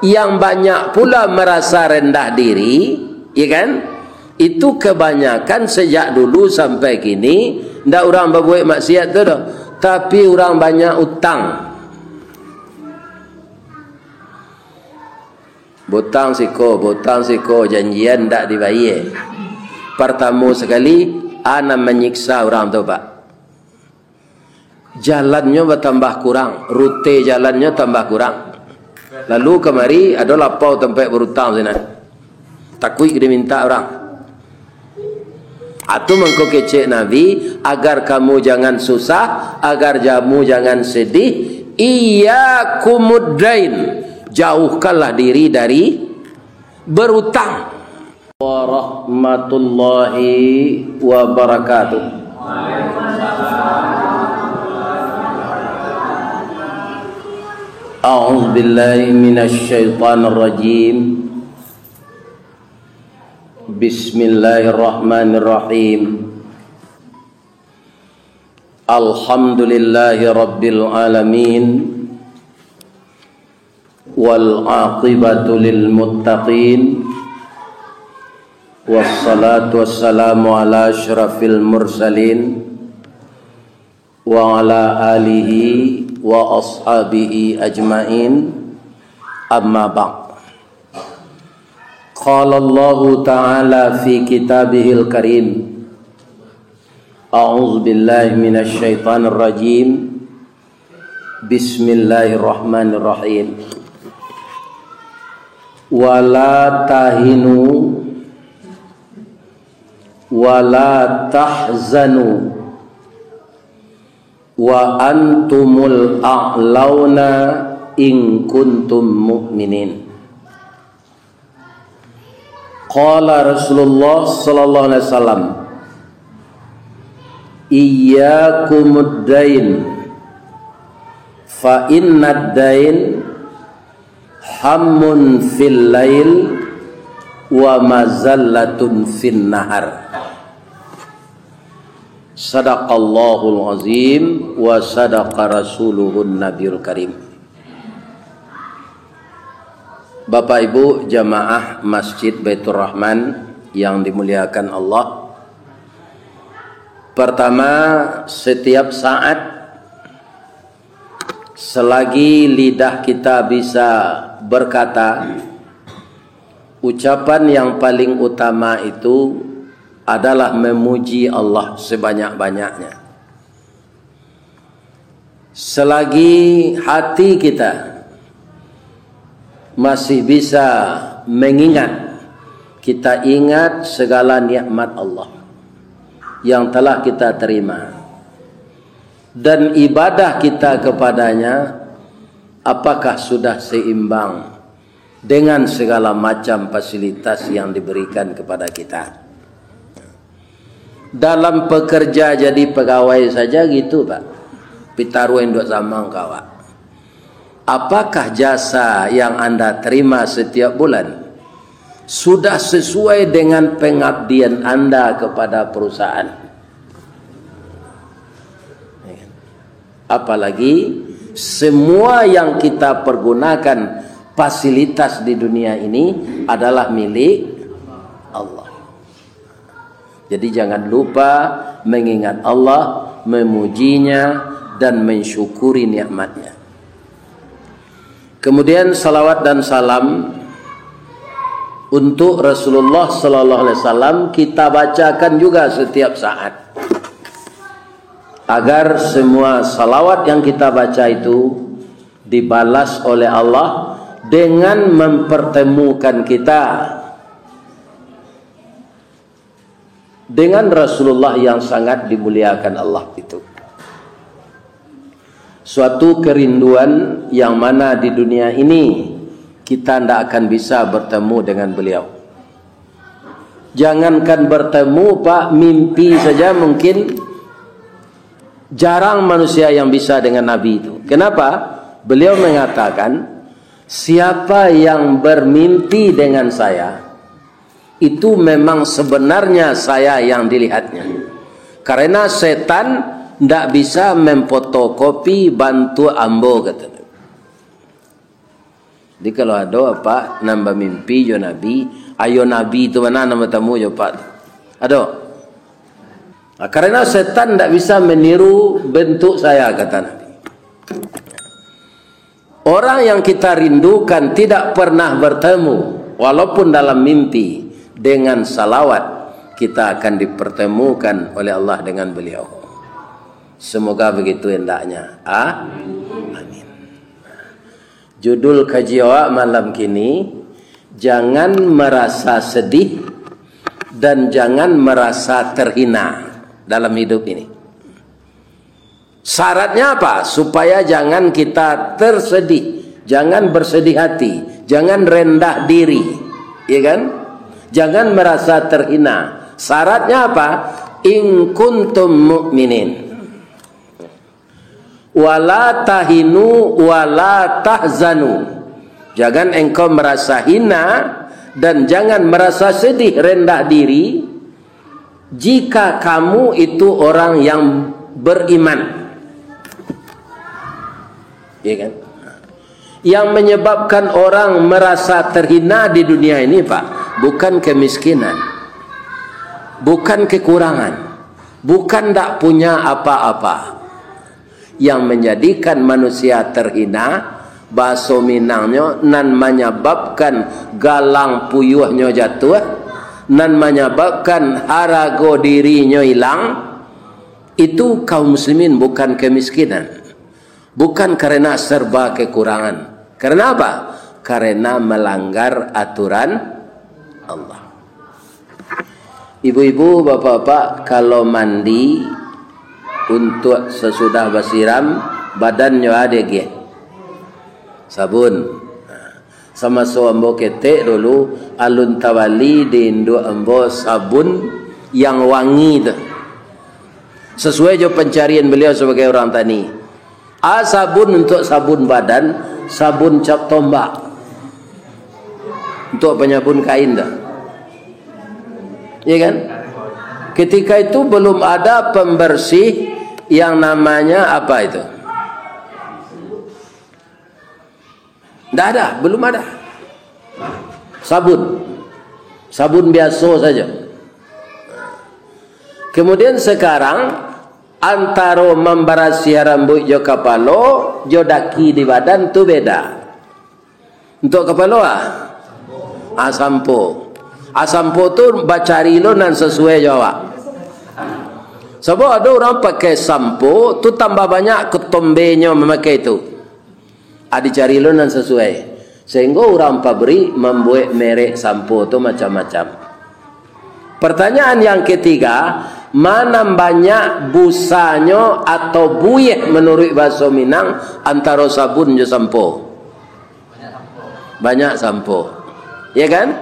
yang banyak pula merasa rendah diri, ya kan? Itu kebanyakan sejak dulu sampai kini. Ndak orang berbuat maksiat tu dah, tapi orang banyak utang. Botang siko janjian ndak dibayar. Pertama sekali ana menyiksa orang tu pak. Jalannya bertambah kurang, rute jalannya tambah kurang. Lalu kemari ada lapau tempat berutang sana. Takut dia minta orang. Atau mengko kecek Nabi agar kamu jangan susah, agar kamu jangan sedih. Iyyakumuddain, jauhkanlah diri dari berutang. Warahmatullahi wabarakatuh. A'udzu billahi minasy syaithanir rajim. Bismillahirrahmanirrahim. Alhamdulillahi rabbil alamin. Wal 'aqibatu lil muttaqin. Wassalatu wassalamu ala asyrafil mursalin wa ala alihi wa ashabihi ajmain. Amma ba'd. Qala Allah Ta'ala fi kitabihil karim. A'udzu billahi minasy syaithanir rajim. Bismillahirrahmanirrahim. Wala tahinu wala tahzanu wa antumul a'launa in kuntum mu'minin. Qala Rasulullah sallallahu alaihi wasallam, iyyakumud dain fa innad dain hammun fil lail wa mazallatun fin nahar. Sadaqallahul azim wa sadaqa rasuluhun nabiyul karim. Bapak Ibu jamaah Masjid Baitur Rahman yang dimuliakan Allah. Pertama, setiap saat selagi lidah kita bisa berkata, ucapan yang paling utama itu adalah memuji Allah sebanyak-banyaknya. Selagi hati kita masih bisa mengingat, kita ingat segala nikmat Allah yang telah kita terima dan ibadah kita kepadanya, apakah sudah seimbang dengan segala macam fasilitas yang diberikan kepada kita. Dalam pekerja jadi pegawai saja gitu Pak, pitaru endok samang kawa. Apakah jasa yang Anda terima setiap bulan sudah sesuai dengan pengabdian Anda kepada perusahaan? Apalagi semua yang kita pergunakan fasilitas di dunia ini adalah milik Allah. Jadi jangan lupa mengingat Allah, memujinya dan mensyukuri nikmatnya. Kemudian salawat dan salam untuk Rasulullah sallallahu alaihi wasallam kita bacakan juga setiap saat, agar semua salawat yang kita baca itu dibalas oleh Allah dengan mempertemukan kita dengan Rasulullah yang sangat dimuliakan Allah itu. Suatu kerinduan yang mana di dunia ini kita tidak akan bisa bertemu dengan beliau. Jangankan bertemu Pak, mimpi saja mungkin jarang manusia yang bisa dengan Nabi itu. Kenapa? Beliau mengatakan, siapa yang bermimpi dengan saya, itu memang sebenarnya saya yang dilihatnya. Karena setan tidak bisa memfotokopi bantu ambo, kata. Jadi kalau ada apa nambah mimpi jo Nabi, ayo Nabi itu mana nama tamu jo Pak? Ada. Nah, karena setan tidak bisa meniru bentuk saya, kata Nabi. Orang yang kita rindukan tidak pernah bertemu, walaupun dalam mimpi, dengan salawat kita akan dipertemukan oleh Allah dengan beliau. Semoga begitu hendaknya. Amin. Judul kajian awak malam kini, jangan merasa sedih dan jangan merasa terhina dalam hidup ini. Syaratnya apa? Supaya jangan kita tersedih, jangan bersedih hati, jangan rendah diri, ya kan? Jangan merasa terhina. Syaratnya apa? In kuntum mu'minin. Wala tahinu wala tahzanu. Jangan engkau merasa hina dan jangan merasa sedih, rendah diri jika kamu itu orang yang beriman. Ya kan? Yang menyebabkan orang merasa terhina di dunia ini, Pak, bukan kemiskinan, bukan kekurangan, bukan tak punya apa-apa. Yang menjadikan manusia terhina, bahasa Minangnya, nan menyebabkan galang puyuhnya jatuh, nan menyebabkan harago dirinya hilang, itu kaum muslimin, bukan kemiskinan, bukan karena serba kekurangan. Karena apa? Karena melanggar aturan Allah. Ibu-ibu, bapak-bapak, kalau mandi untuk sesudah basiram, badannya ada ge sabun. Sama so ambo ketek dulu alun tawali di Indo ambo sabun yang wangi tu. Sesuai jo pencarian beliau sebagai orang tani. Sabun untuk sabun badan, sabun cap tombak untuk penyabun kain dah. Ya kan? Ketika itu belum ada pembersih yang namanya apa itu? Tidak ada, belum ada. Sabun biasa saja. Kemudian sekarang antara membarasi rambut jo kepala, jo daki di badan tu beda. Untuk kepala sampo. Sampo tu bacari lo nan sesuai jawab. Sebab ada orang pakai sampo tu tambah banyak ketombenya memakai itu. Dicari lo nan sesuai. Sehingga orang pabrik membuat merek sampo tu macam-macam. Pertanyaan yang ketiga, mana banyak busanya atau buyeh menurut bahasa Minang antara sabun dan sampo? Banyak sampo. Ya kan?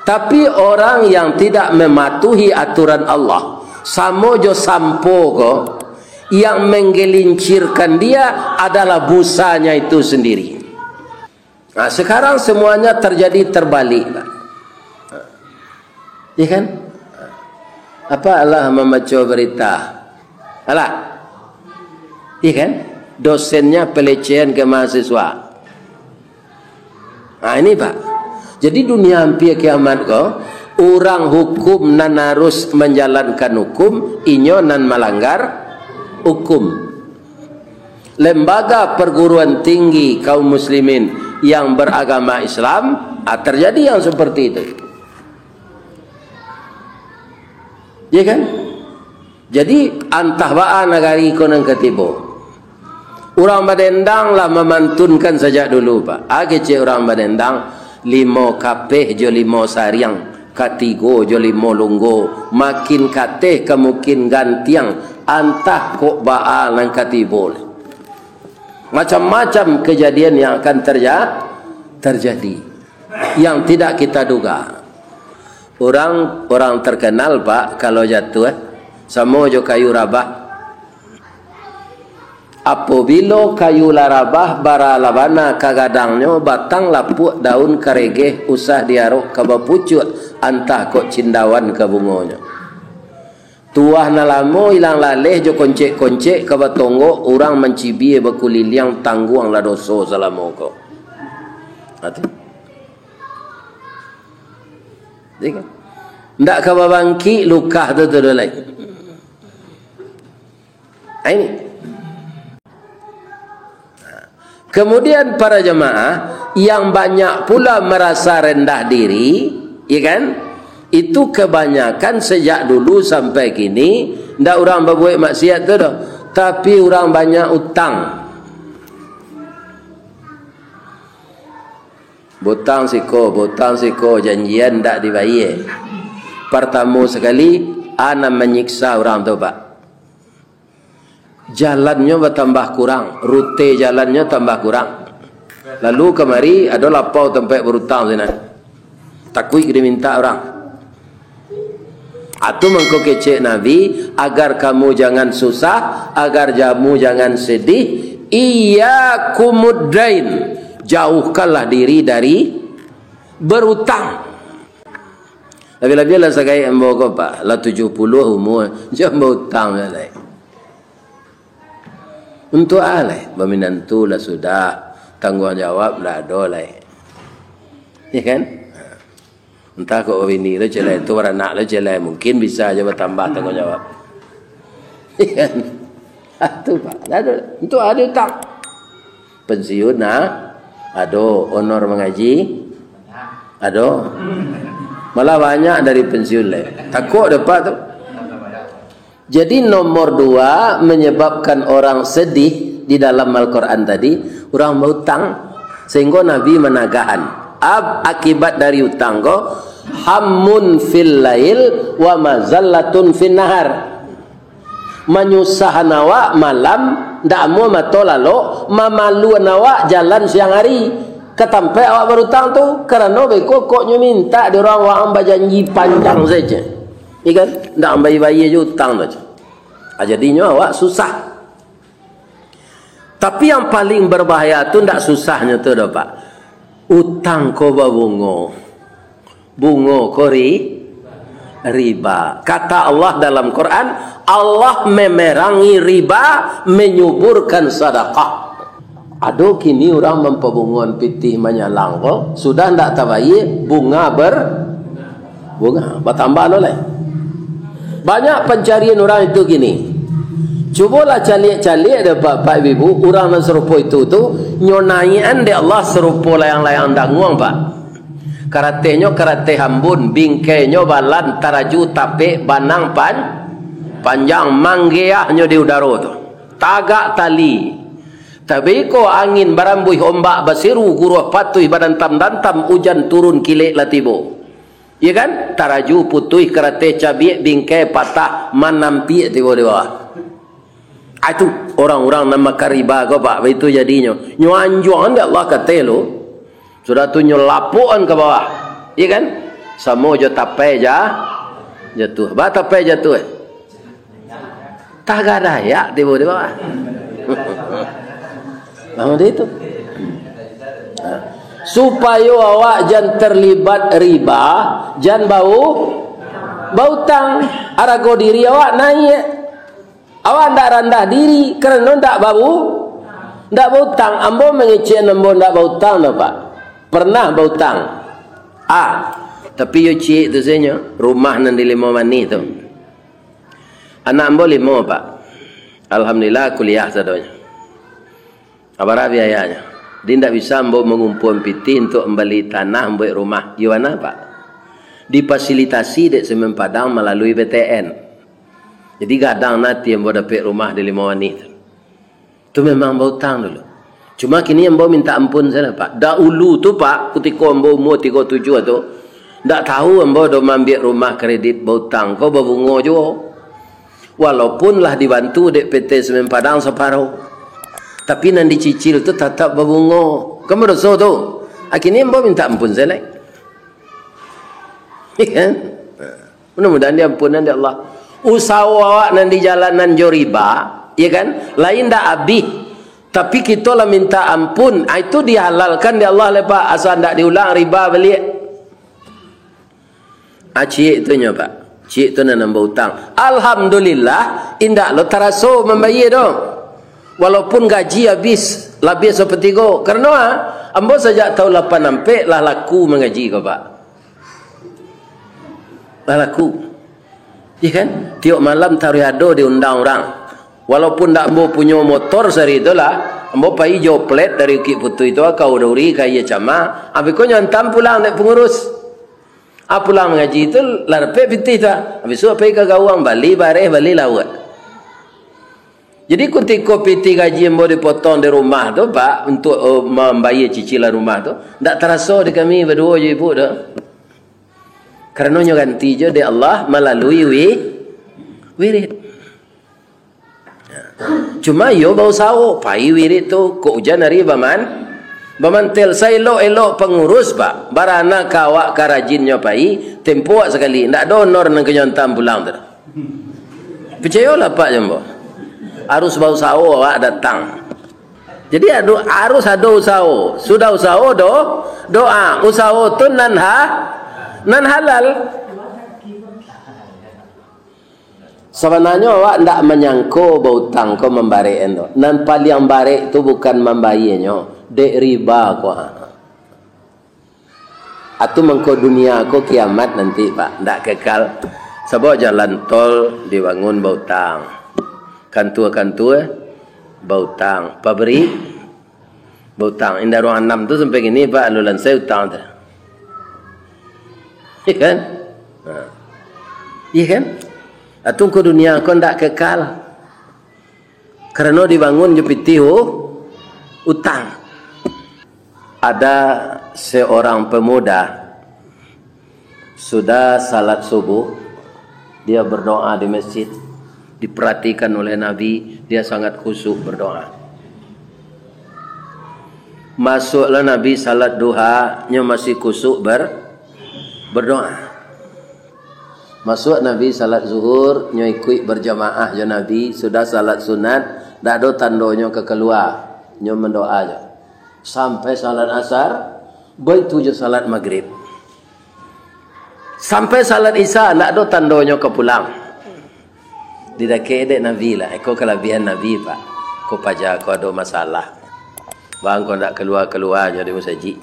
Tapi orang yang tidak mematuhi aturan Allah, samo jo sampo ko, yang menggelincirkan dia adalah busanya itu sendiri. Nah, sekarang semuanya terjadi terbalik. Ya kan? Apa Allah membaca berita? Alah. Iya kan? Dosennya pelecehan ke mahasiswa. Nah, ini Pak. Jadi dunia hampir kiamat ko, orang hukum nan harus menjalankan hukum, inyo nan melanggar hukum. Lembaga perguruan tinggi kaum muslimin yang beragama Islam, terjadi yang seperti itu. Ya kan? Jadi antah ba'a negari konon ketibo. Orang Badendang lah memantunkan sejak dulu Pak. Kecil orang Badendang 5 kapeh jo 5 sariang, katigo jo 5 lunggo, makin kateh kemungkin gantiang, antah kok ba'a nang katibo. Macam-macam kejadian yang akan terjadi yang tidak kita duga. Orang terkenal Pak kalau jatuh sama jo kayu rabah. Apabila kayu larabah bara labana kagadangnya batang lapuk daun karegeh usah diarok ke bapucut antah kok cindawan ke bungonya. Tuah nalamo ilang laleh jo koncek-koncek ke batonggo orang mencibi bekuliliang tangguang la doso salamo ko. Itu. Ndak ka babangki luka tu dolai. Ini. Kemudian para jemaah yang banyak pula merasa rendah diri, ya kan? Itu kebanyakan sejak dulu sampai kini ndak orang berbuat maksiat tu dah. Tapi orang banyak utang. Butang siko janjian ndak dibayar. Pertama sekali ana menyiksa orang tu pak. Jalannya bertambah kurang, rute jalannya tambah kurang. Lalu kemari ada lapau tempat berutang sana. Takut diminta orang. Atau mengko kecek Nabi agar kamu jangan susah, agar kamu jangan sedih. Iyyakumuddain, jauhkanlah diri dari berutang. Lebih-lebih lah sekai ambo ko pak, lah 70 umur, jangan berutang lah. Untuk alai berminantu lah sudah, tanggungjawab lah ada lah. Ya kan? Entah kau bini lo celai tu beranak lo celai mungkin bisa aja bertambah tanggungjawab. Ya kan? Itu pak, ada. Untuk ada utang. Pensiun nah, ada honor mengaji, ada. Malah banyak dari pensiun lah. Takut dapat tu. Jadi nomor 2 menyebabkan orang sedih di dalam Al-Quran tadi, orang berutang. Sehingga Nabi menagahan. Akibat dari utang ko, hammun fil lail wa mazallatun fin nahar. Menyusah nawak malam, ndak mau mato lalu, mamalu nawak jalan siang hari. Ketampai awak berutang tu, kerana beko koknya minta di orang wang berjanji panjang saja. Ikan ndak bayi-bayi je utang tu. Jadinya awak susah. Tapi yang paling berbahaya tu ndak susahnya tu dah pak. Utang ko babungo. Bungo ko riba. Kata Allah dalam Quran, Allah memerangi riba, menyuburkan sedekah. Aduh kini orang mempebunguan pitih menyalang ko, sudah ndak tabayi bunga bunga bertambah oleh. Banyak pencarian orang itu gini. Cubalah calik-calik ada bapak ibu orang yang serupa itu tu nyonaian di Allah serupa layang-layang danguang pak. Karatenya karate hambun, bingkainya balan taraju tape banang panjang manggeahnya di udara tu. Tagak tali. Tapi ko angin barambuih ombak basiru guruh patuh badan tam hujan turun kilek latibo. Ya kan? Taraju putih karate cabiak bingkai patah manampi di bawah. Itu orang-orang nama kariba ko pak itu jadinya. Nyuanjuan dia Allah kata lo. Sudah tu nyelapuan ke bawah. Ya kan? Samo jo tapai jatuh. Ba tapai jatuh. Tak ada ya di bawah. Lama dia itu. Supaya awak jangan terlibat riba, jangan bau tang, arago diri awak naik. Awak ndak rendah diri kerana ndak bau tang. Ambo mengecek ambo ndak bau tang dah pak. Pernah bau tang. Tapi yo cik tu sebenarnya rumah nan di 5 mani tu. Anak ambo 5 pak. Alhamdulillah kuliah sadanya. Apa biayanya? Dia tidak bisa mengumpul piti untuk membeli tanah membuat rumah. Gimana pak? Difasilitasi dek Semen Padang melalui BTN. Jadi kadang nanti yang dapat rumah di 5 wanit. Itu memang berhutang dulu. Cuma kini yang minta ampun saya pak. Dahulu tu pak, ketika yang umur 37 tu, tak tahu yang dah ambil rumah kredit berhutang. Kau berbunga juga. Walaupun lah dibantu dek PT Semen Padang separuh. Tapi nan dicicil tu tetap berbunga. Kamu dosa tu. Akhirnya mbak minta ampun saya like. Kan? Mudah-mudahan dia ampunan dia Allah. Usaha awak nan di jalanan jo riba, ya kan? Lain dak habis. Tapi kita lah minta ampun. Itu dihalalkan dia Allah lepas asal ndak diulang riba balik. Cik tu nya pak. Cik tu nan nambah hutang. Alhamdulillah indak lo teraso membayar dong. Walaupun gaji habis Lebih seperti go. Karena ambo sejak tahun 86 lah laku mengaji kau pak. Lah laku. Ya kan? Tiap malam tariado diundang orang. Walaupun tak ambo punya motor sehari itulah, ambo pai joplet dari Bukit Putu itu kau dauri kaya cama, ambil kau nyantam pulang naik pengurus. Pulang mengaji itu larpe piti tu. Habis tu pai ke gawang Bali bareh Bali lawat. Jadi ketika piti gaji yang boleh dipotong di rumah tu pak untuk membayar cicilan rumah tu, tak terasa di kami berdua je ibu tu. Kerana ganti je di Allah melalui wirid. Cuma yo bau sawo, pai wirid tu kok hujan hari baman tel saya elok pengurus pak. Barana kawak karajinnya pai tempuak sekali, ndak donor nang kenyontam pulang tu. Percayalah pak jembo. Harus bau sawo awak datang. Jadi harus ada usaha. Sudah usaha doa. Usaha tu nan halal. Sebenarnya awak ndak menyangko bau tang kau membari endo. Nan paling bare itu bukan membayarnya, dek riba kau. Atu mengko dunia kau kiamat nanti pak, ndak kekal. Sebab jalan tol dibangun bau tang. Kantua bau tang, pabrik bau tang. Indah ruang 6 tu sampai gini pak alulan saya utang tu. Iya kan? Iya kan? Atung ke dunia kau ndak kekal. Kerana dibangun jepiti utang. Ada seorang pemuda sudah salat subuh, dia berdoa di masjid. Diperhatikan oleh Nabi, dia sangat khusyuk berdoa. Masuklah Nabi salat duha, nya masih khusyuk berdoa. Masuk Nabi salat zuhur, nya ikut berjamaah je Nabi, sudah salat sunat, dak ada tandanya ke keluar, nya mendoa je. Sampai salat asar, begitu je salat maghrib. Sampai salat isya, dak ada tandanya ke pulang. Tidak kede Nabi lah. Kau kelebihan Nabi pak. Kau pajak kau ada masalah. Bang kau nak keluar jadi masjid.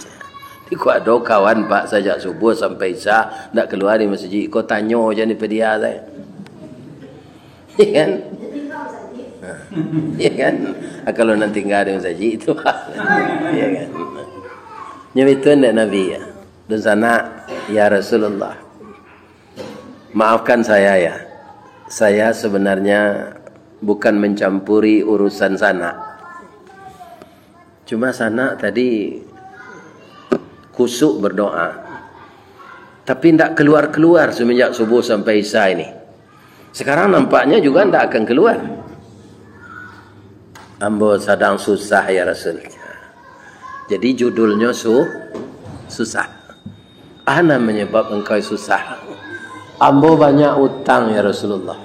Kau ada kawan pak sejak subuh sampai isya nak keluar di masjid. Kau tanya je ni pedia saya. Iya kan? Iya kan? Kalau nanti tinggal di masjid itu. Iya kan? Nyebitun dek Nabi ya. Dan sana ya Rasulullah. Maafkan saya ya. Saya sebenarnya bukan mencampuri urusan sana. Cuma sana tadi khusyuk berdoa. Tapi tidak keluar-keluar semenjak subuh sampai isya ini. Sekarang nampaknya juga tidak akan keluar. Ambo sedang susah ya Rasul. Jadi judulnya susah. Ana menyebab engkau susah. Ambo banyak utang ya Rasulullah.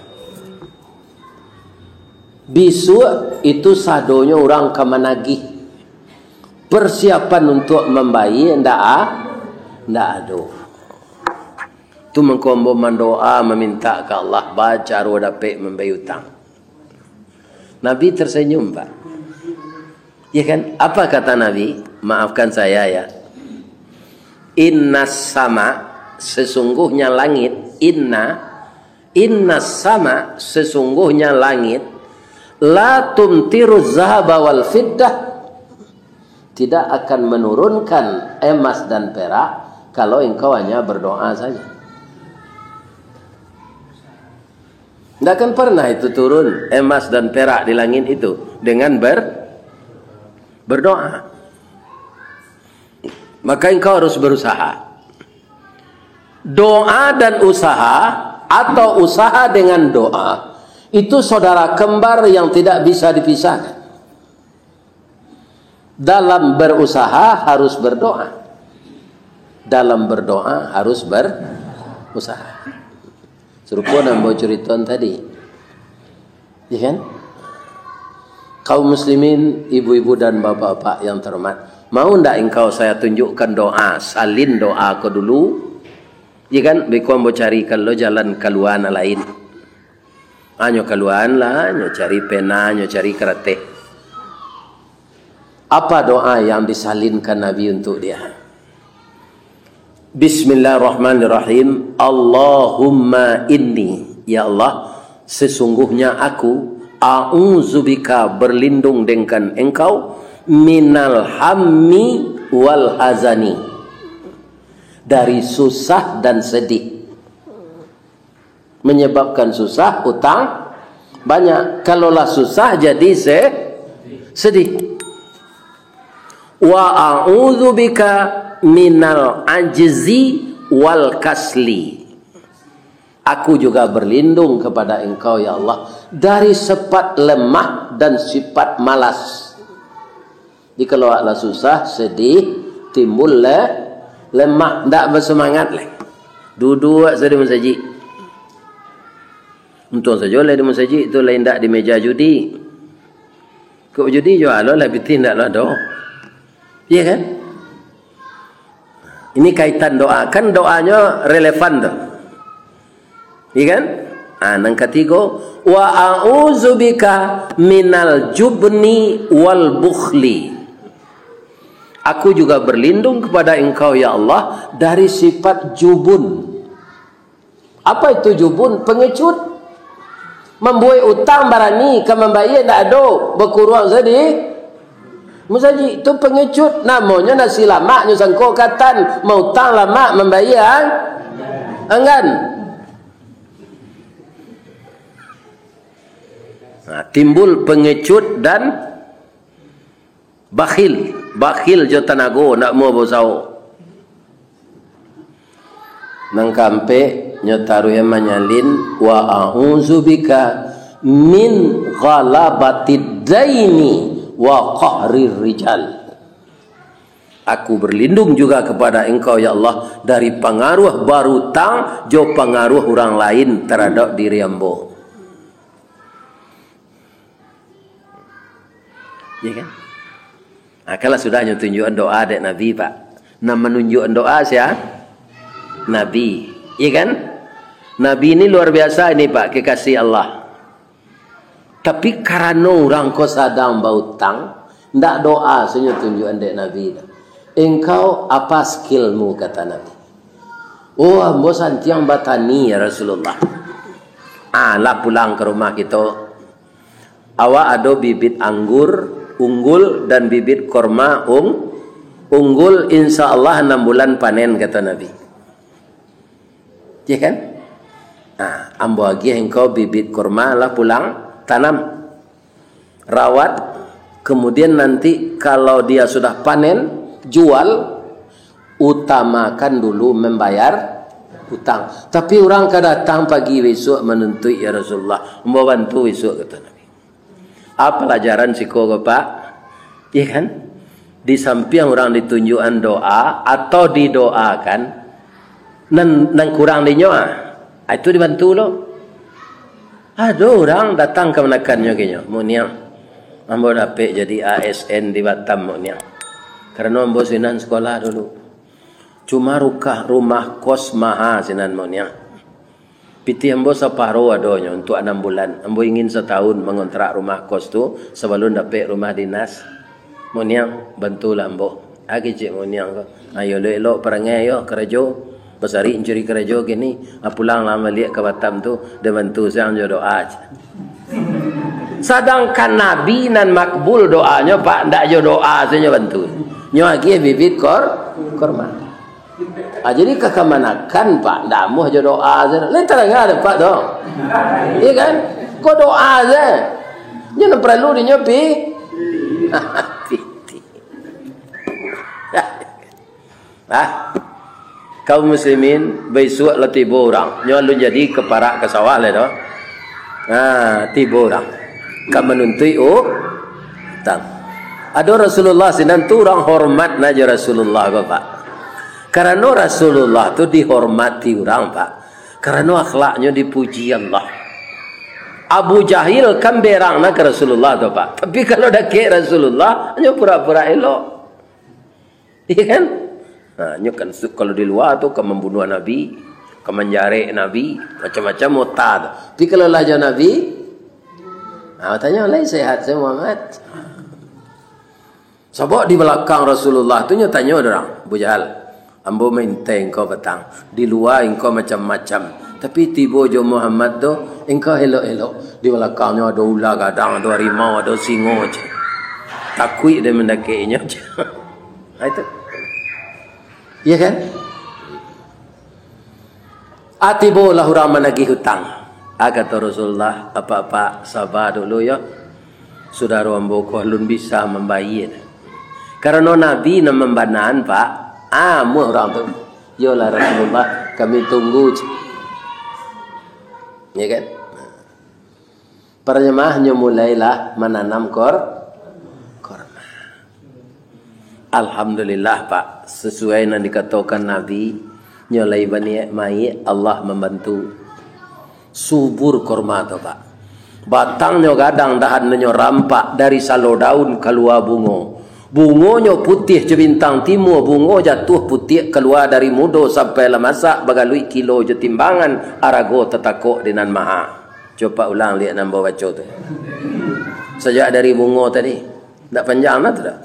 Bisu itu sadonya orang kemenagih. Persiapan untuk membayar ndak ada. Tu mengkombo mendoa meminta ke Allah baca roh dapat membayar utang. Nabi tersenyum pak. Ya kan? Apa kata Nabi? Maafkan saya ya. Innas sama, sesungguhnya langit. Inna sama, sesungguhnya langit, la tumtiru zahaba wal fiddah, tidak akan menurunkan emas dan perak kalau engkau hanya berdoa saja. Tidak akan pernah itu turun emas dan perak di langit itu dengan berdoa. Maka engkau harus berusaha. Doa dan usaha atau usaha dengan doa itu saudara kembar yang tidak bisa dipisahkan. Dalam berusaha harus berdoa. Dalam berdoa harus berusaha. Serupa yang mau ceritaan tadi. Ya kan? Kaum muslimin, ibu-ibu dan bapak-bapak yang terhormat, mau ndak engkau saya tunjukkan doa, salin doa kau dulu? Ya kan, bekau mau carikan lo jalan keluar lain. Nyo keluar lah, nyo cari pena, nyo cari kereta. Apa doa yang disalinkan Nabi untuk dia? Bismillahirrahmanirrahim. Allahumma inni, ya Allah, sesungguhnya aku a'udzubika, berlindung dengan engkau, minal hammi wal hazani, dari susah dan sedih. Menyebabkan susah, hutang banyak. Kalaulah susah jadi sedih. Wa a'udzubika minal ajzi wal kasli. Aku juga berlindung kepada engkau, ya Allah, dari sifat lemah dan sifat malas. Jadi kalau Allah susah, sedih, timbul lemah, tak bersemangat lagi. Duduk saja di masjid. Untung saja lah di masjid itu lain tak di meja judi. Kau judi jual lah, lebih tidak lah doh. Iya kan? Ini kaitan doa. Kan doanya relevan tuh. Iya kan? Nang ketiga, wa a'udzubika minal jubni wal bukhli. Aku juga berlindung kepada engkau, ya Allah, dari sifat jubun. Apa itu jubun? Pengecut. Membuat utang barani, ke membayar tak ada, berkurang sedih. Musaji itu pengecut, namanya nasi lama nyusangko katan, mau utang lama membayar enggan. Timbul pengecut dan bakhil. Bakhil jo tanago nak mau bosau. Nang kampe nyotaru yang menyalin wa a'udzubika min ghalabatid daini wa qahrir rijal. Aku berlindung juga kepada engkau, ya Allah, dari pengaruh barutang jo pengaruh orang lain terhadap diri ambo. Ya kan? Kalau sudah tunjukkan doa dek Nabi, Pak. Nah, menunjukkan doa siapa? Nabi. Ya kan? Nabi ini luar biasa ini, Pak, kekasih Allah. Tapi karena orang kau sadang bautang, ndak doa senyum tunjukan dek Nabi. Engkau apa skillmu, kata Nabi. Oh, ambo santiang batani ya Rasulullah. Lah pulang ke rumah kita. Awak ada bibit anggur unggul dan bibit korma unggul, insya Allah 6 bulan panen, kata Nabi. Ya kan? Ambo lagi engkau bibit korma lah pulang tanam, rawat, kemudian nanti kalau dia sudah panen, jual, utamakan dulu membayar hutang. Tapi orang kada datang pagi besok menuntut, ya Rasulullah, mau bantu besok, kata Nabi. Apa pelajaran siko Pak? Iya kan? Di samping orang ditunjukkan doa atau didoakan, nan kurang dinyoa, itu dibantu loh. Ada orang datang ke menakannya kayaknya, mau niang, ambo dapat jadi ASN di Batam mau niang. Karena ambo sinan sekolah dulu, cuma rumah kos maha sinan mau niang. Piti ambo separuh adanya untuk 6 bulan. Ambo ingin setahun mengontrak rumah kos tu sebelum dapat rumah dinas. Mau niang bantulah ambo. Agi cik mau niang ko. Ayo elok perangai yo kerja. Pasari curi kerja gini. Pulang lama lihat ke Batam tu dia bantu saya doa. Sedangkan Nabi nan makbul doanya, Pak, ndak jo doa saja bantu. Nyo lagi bibit korma. Jadi kekemanakan, Pak, ndak mau aja doa aja. Lain terangah ada Pak dong. Iya kan? Kau doa aja. Jangan perlu dinyopi. Kaum muslimin besok lah tiba orang. Nyo lu jadi keparak ke sawah le doh. Tiba orang. Kau menuntui tang. Ada Rasulullah sinan tu orang hormat naja Rasulullah, Bapak. Karena Rasulullah itu dihormati orang, Pak. Karena akhlaknya dipuji Allah. Abu Jahil kan berang nak Rasulullah tu, Pak. Tapi kalau dah ke Rasulullah, hanya pura-pura elok. Iya kan? Kan kalau di luar tu kan membunuh Nabi, kan menjari Nabi, macam-macam mutad. Tapi kalau lah jauh Nabi, tanya lain sehat saya Muhammad. Sebab di belakang Rasulullah tu tanya orang, Abu Jahal, ambo menteng kau petang, di luar engkau macam-macam. Tapi tiba jo Muhammad tu, engkau elok-elok. Di belakangnya ada ular gadang, ada harimau, ada singo je. Takut dia mendakinya je. Itu. Ya kan? Tiba lah orang menagih hutang. Kata Rasulullah, apa-apa sabar dulu ya. Saudara ambo ko lun bisa membayar. Karena Nabi nak membanaan Pak. Mu orang tu. Yolah Rasulullah, kami tunggu je. Ya kan? Para jemaahnya mulailah menanam korma. Alhamdulillah Pak, sesuai yang dikatakan Nabi, nyolai bani mai Allah membantu. Subur korma tu Pak. Batangnya gadang dahannya rampak dari salo daun keluar bungo. Bungonya putih je bintang timur, bungo jatuh putih keluar dari mudo sampai lemasak bagalui kilo je timbangan arago tetakok dengan maha. Coba ulang lihat nombor baca tu. Sejak dari bungo tadi. Tak panjang lah tu dah.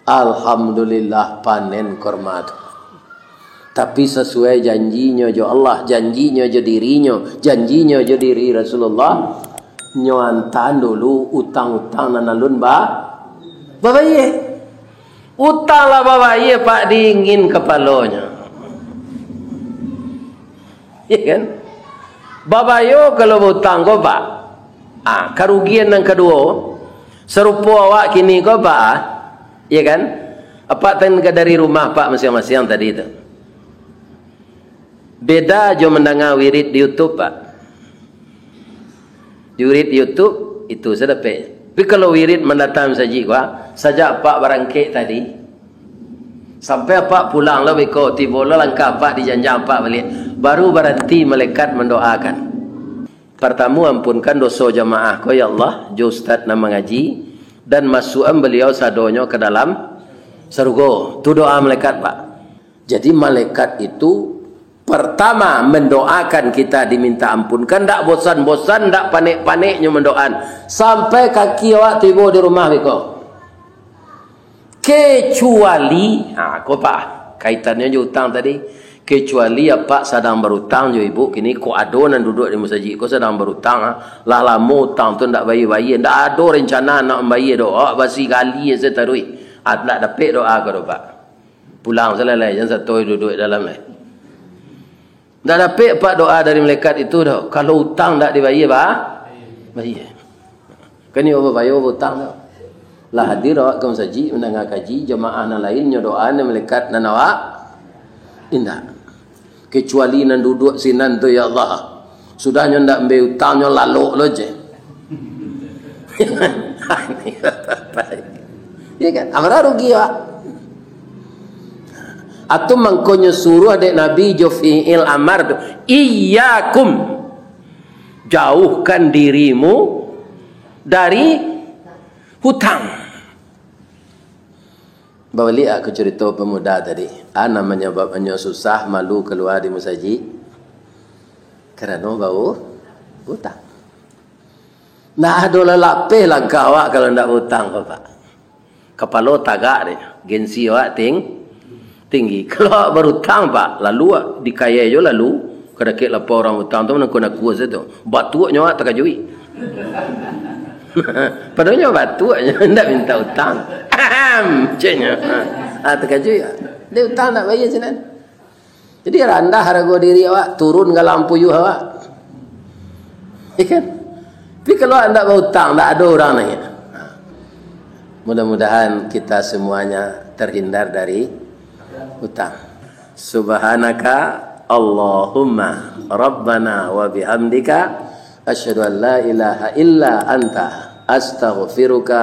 Alhamdulillah panen korma tu. Tapi sesuai janjinya jo Allah, janjinya jo dirinya, janjinya jo diri Rasulullah. Nyoantan dulu utang-utang nanalun babaye. Utang lah babaye Pak dingin kepalanya. Ya kan? Babayo kalau utang kau Pak. Kerugian yang kedua serupa awak kini kau Pak. Ya kan? Apa tengah dari rumah Pak masing-masing tadi itu. Beda jo mendengar wirid di YouTube Pak. Wirid YouTube itu sedapet. Tapi kalau wirid mendatang saji gua, sajak Pak barangkek tadi, sampai Pak pulang lah beko tiba lah langkah Pak dijanjang Pak balik, baru berhenti malaikat mendoakan. Pertama ampunkan dosa jamaah ko ya Allah, jo ustaz nak mengaji dan masukan beliau sadonyo ke dalam surga. Tu doa malaikat Pak. Jadi malaikat itu pertama mendoakan kita diminta ampunkan, tak bosan-bosan, tak panik-paniknya mendoakan sampai kaki awak tiba di rumah beko. Kecuali kau Pak kaitannya je hutang tadi, kecuali apa sedang berhutang je ibu kini ko adonan duduk di masjid ko sedang berhutang lah lama hutang tu ndak bayar-bayar, ndak ada rencana nak bayar doa basi kali je tarui tak dapat doa ko Pak. Pulang selesai jangan satu duduk dalam ni. Tak dapat Pak doa dari malaikat itu dah. Kalau hutang tak dibayar Pak, bayar. Kini apa bayar hutang dah. Lah hadir awak ke masjid mendengar kaji, jemaah yang lainnya doa ni malaikat dan awak indah. Kecuali nan duduk sinan tu ya Allah. Sudahnya ndak ambil hutangnya lalu lo je. Ya kan? Amra rugi Pak. Atau mangkonya suruh adik Nabi jo fi'il amar tu, iyyakum, jauhkan dirimu dari hutang. Balik aku cerita pemuda tadi. Namanya bapaknya susah, malu keluar di masjid kerana bau hutang. Nah ada lelapih lah awak kalau ndak hutang Pak. Kepala tagak dia, gengsi awak tinggi. Kalau berhutang Pak, lalu dikaya je lalu kadang-kadang lapor orang hutang tu nak kuas itu. Batuaknya awak terkajui. Padahal batuaknya hendak minta hutang. Macamnya. Terkajui. Dia hutang tak bayar sinan. Jadi rendah harga diri awak, turun ke lampu you awak. Ikan. Tapi kalau anda berhutang, tak ada orang nanya. Mudah-mudahan kita semuanya terhindar dari hutang. Subhanaka Allahumma Rabbana wa bihamdika asyhadu an la ilaha illa anta astaghfiruka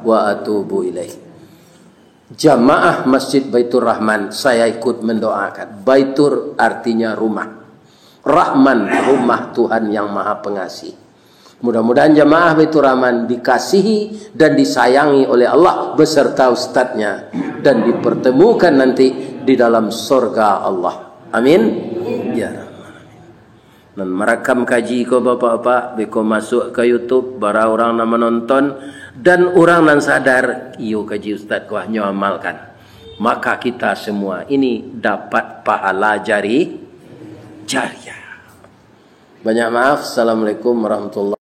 wa atubu ilaih. Jamaah Masjid Baitur Rahman, saya ikut mendoakan. Baitur artinya rumah. Rahman, rumah Tuhan yang Maha Pengasih. Mudah-mudahan jamaah Baitur Rahman dikasihi dan disayangi oleh Allah beserta ustadznya dan dipertemukan nanti di dalam surga Allah. Amin. Ya Rabbal Alamin. Dan merakam kaji ko bapak-bapak, beko masuk ke YouTube, bara orang nak menonton dan orang nan sadar, iyo kaji ustaz ko hanya amalkan. Maka kita semua ini dapat pahala jariah. Banyak maaf. Assalamualaikum warahmatullahi wabarakatuh.